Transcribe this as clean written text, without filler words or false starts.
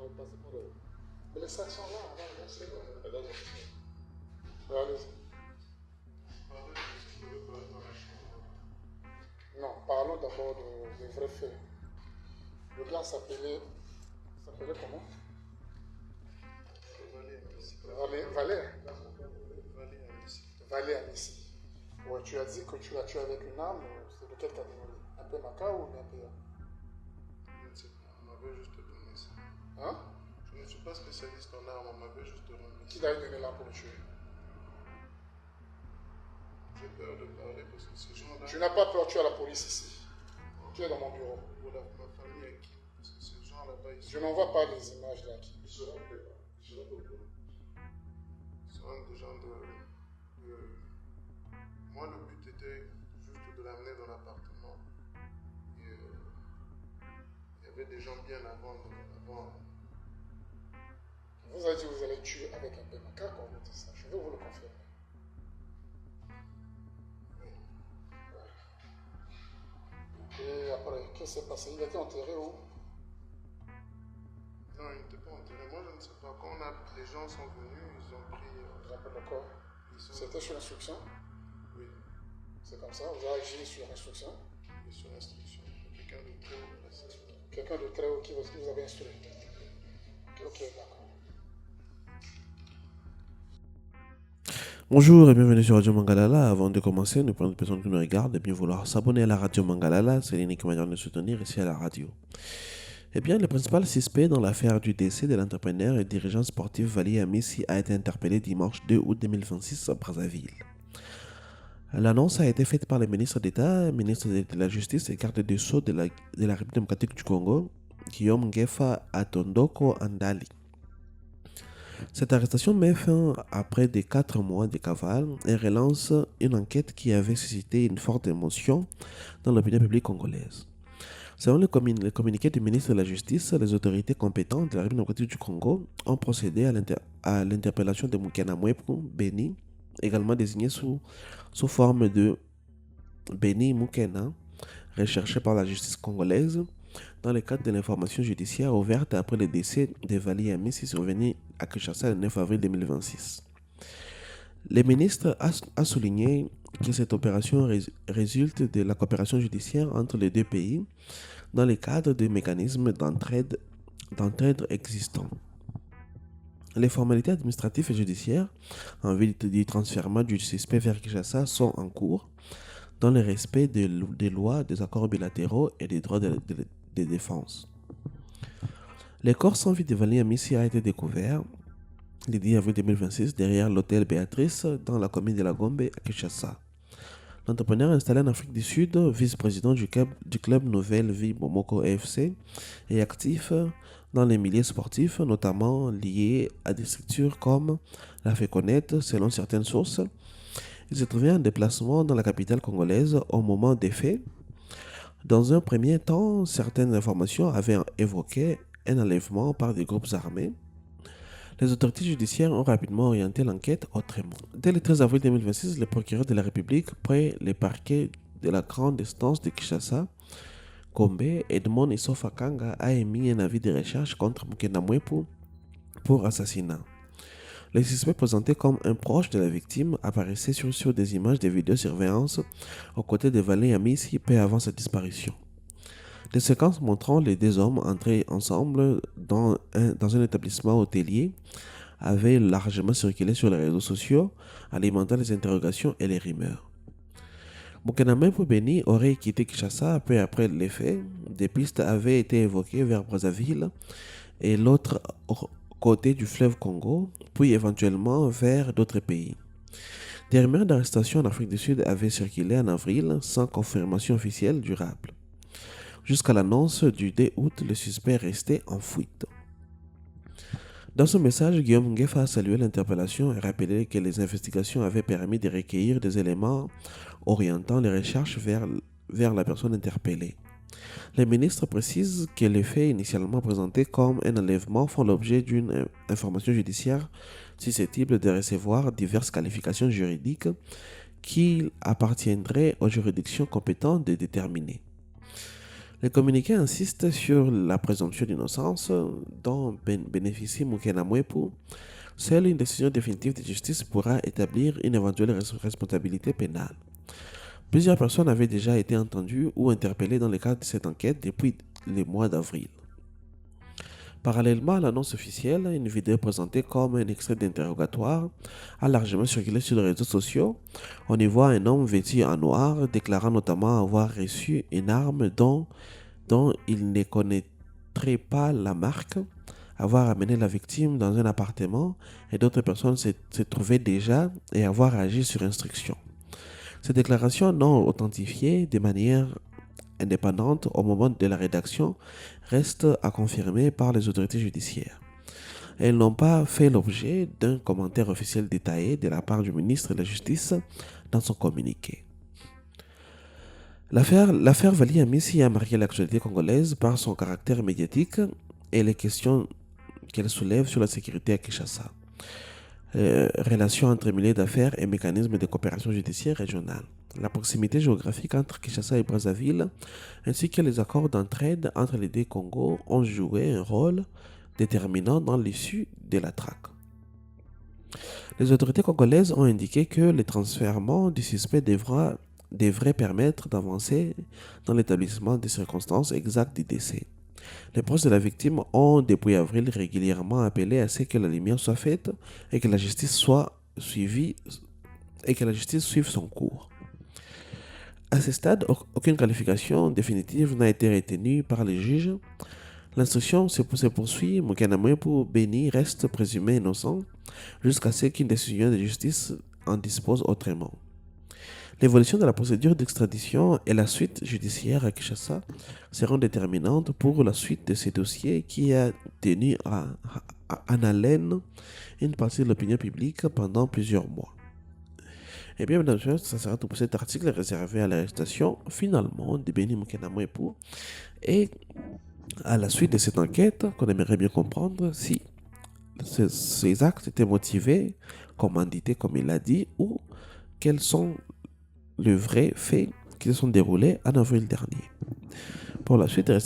passer par eux. Mais les sacs sont là, c'est bon. Allez-y. Non, parlons d'abord des vrais faits. Le gars s'appelait comment? Valère. Valère Amissi. Ouais, tu as dit que tu as tué avec une arme, c'est de quelle catégorie? Un peu maca ou bien PA? Je ne sais pas, on m'avait juste donné ça. Hein? Je ne suis pas spécialiste en armes, on m'avait juste donné ça. Qui t'a donné l'arme pour le tuer? J'ai peur de parler parce que ces gens-là... Tu n'as pas peur, tu as la police ici. Tu es dans mon bureau. Pour ma famille à qui? Parce que ces gens là-bas, ils Je n'envoie pas les images là qui. Ils seront des gens de... Moi, le but était juste de l'amener dans l'appartement. Et il y avait des gens bien avant. Vous avez dit que vous allez tuer avec un peu macaque, on vous dit ça. Je veux vous le confirmer. Oui. Et après, qu'est-ce qui s'est passé? Il a été enterré où? Non, il n'était pas enterré. Moi, je ne sais pas. Quand les gens sont venus, ils ont pris... Ils ont pris le corps. C'était sur instruction? Oui. C'est comme ça, vous avez agi sur instruction? Oui, sur instruction. Quelqu'un de très haut placé. Quelqu'un de très haut qui vous avait instruit? Ok, d'accord. Bonjour et bienvenue sur Radio Mangalala. Avant de commencer, nous prenons une personne qui nous regarde de bien vouloir s'abonner à la Radio Mangalala. C'est l'unique manière de nous soutenir ici à la radio. Eh bien, le principal suspect dans l'affaire du décès de l'entrepreneur et dirigeant sportif Vali Amissi a été interpellé dimanche 2 août 2026 à Brazzaville. L'annonce a été faite par le ministre d'État, ministre de la Justice et garde des Sceaux de la République démocratique du Congo, Guillaume Ngefa Atondoko Andali. Cette arrestation met fin à près de 4 mois de cavale et relance une enquête qui avait suscité une forte émotion dans l'opinion publique congolaise. Selon le communiqué du ministre de la Justice, les autorités compétentes de la République démocratique du Congo ont procédé à l'interpellation de Mukena Mwepu Beni, également désigné sous forme de Beni Mukena, recherché par la justice congolaise, dans le cadre de l'information judiciaire ouverte après le décès de Vali Amissi survenu à Kinshasa le 9 avril 2026. Le ministre a souligné que cette opération résulte de la coopération judiciaire entre les deux pays dans le cadre des mécanismes d'entraide existants. Les formalités administratives et judiciaires en vue du transfèrement du suspect vers Kinshasa sont en cours dans le respect des lois, des accords bilatéraux et des droits de défense. Le corps sans vie de Vali Amissi a été découvert le 10 avril 2026 derrière l'hôtel Béatrice dans la commune de la Gombe à Kinshasa. L'entrepreneur installé en Afrique du Sud, vice-président du club Nouvelle Vie Bomoko FC, est actif dans les milieux sportifs, notamment liés à des structures comme la FECONET, selon certaines sources. Il se trouvait en déplacement dans la capitale congolaise au moment des faits. Dans un premier temps, certaines informations avaient évoqué un enlèvement par des groupes armés. Les autorités judiciaires ont rapidement orienté l'enquête autrement. Dès le 13 avril 2026, le procureur de la République, près le parquet de la grande instance de Kinshasa, Gombe, Edmond Issoufakanga, a émis un avis de recherche contre Mukena Mwepu pour assassinat. Le suspect présenté comme un proche de la victime apparaissait sur des images de vidéosurveillance aux côtés de Vali Amissi peu avant sa disparition. Des séquences montrant les deux hommes entrer ensemble dans un établissement hôtelier avaient largement circulé sur les réseaux sociaux, alimentant les interrogations et les rumeurs. Mukena Mwepu Beni aurait quitté Kinshasa peu après les faits. Des pistes avaient été évoquées vers Brazzaville et l'autre côté du fleuve Congo, puis éventuellement vers d'autres pays. Des rumeurs d'arrestation en Afrique du Sud avaient circulé en avril sans confirmation officielle durable. Jusqu'à l'annonce du 2 août, le suspect restait en fuite. Dans son message, Guillaume Ngefa a salué l'interpellation et rappelé que les investigations avaient permis de recueillir des éléments orientant les recherches vers la personne interpellée. Le ministre précise que les faits initialement présentés comme un enlèvement font l'objet d'une information judiciaire susceptible de recevoir diverses qualifications juridiques qu'il appartiendrait aux juridictions compétentes de déterminer. Le communiqué insiste sur la présomption d'innocence dont bénéficie Mokena Mwepu. Seule une décision définitive de justice pourra établir une éventuelle responsabilité pénale. Plusieurs personnes avaient déjà été entendues ou interpellées dans le cadre de cette enquête depuis le mois d'avril. Parallèlement à l'annonce officielle, une vidéo présentée comme un extrait d'interrogatoire a largement circulé sur les réseaux sociaux. On y voit un homme vêtu en noir déclarant notamment avoir reçu une arme dont il ne connaîtrait pas la marque, avoir amené la victime dans un appartement et d'autres personnes se trouvaient déjà et avoir agi sur instruction. Ces déclarations non authentifiées de manière indépendante au moment de la rédaction restent à confirmer par les autorités judiciaires. Elles n'ont pas fait l'objet d'un commentaire officiel détaillé de la part du ministre de la Justice dans son communiqué. L'affaire Vali Amisi a marqué l'actualité congolaise par son caractère médiatique et les questions qu'elle soulève sur la sécurité à Kinshasa. Relations entre milieux d'affaires et mécanismes de coopération judiciaire régionale. La proximité géographique entre Kinshasa et Brazzaville, ainsi que les accords d'entraide entre les deux Congos, ont joué un rôle déterminant dans l'issue de la traque. Les autorités congolaises ont indiqué que le transfèrement du suspect devrait permettre d'avancer dans l'établissement des circonstances exactes du décès. Les proches de la victime ont, depuis avril, régulièrement appelé à ce que la lumière soit faite et que la justice suive son cours. À ce stade, aucune qualification définitive n'a été retenue par les juges. L'instruction se poursuit. Mokena Mwepu Beni reste présumé innocent jusqu'à ce qu'une décision de justice en dispose autrement. L'évolution de la procédure d'extradition et la suite judiciaire à Kinshasa seront déterminantes pour la suite de ces dossiers qui a tenu en haleine une partie de l'opinion publique pendant plusieurs mois. Et bien, mesdames et messieurs, ça sera tout pour cet article réservé à l'arrestation, finalement, de Beni Mokena Mwepu. Et à la suite de cette enquête, qu'on aimerait bien comprendre si ces actes étaient motivés, commandités, comme il l'a dit, ou quels sont les vrais faits qui se sont déroulés en avril dernier. Pour la suite, restez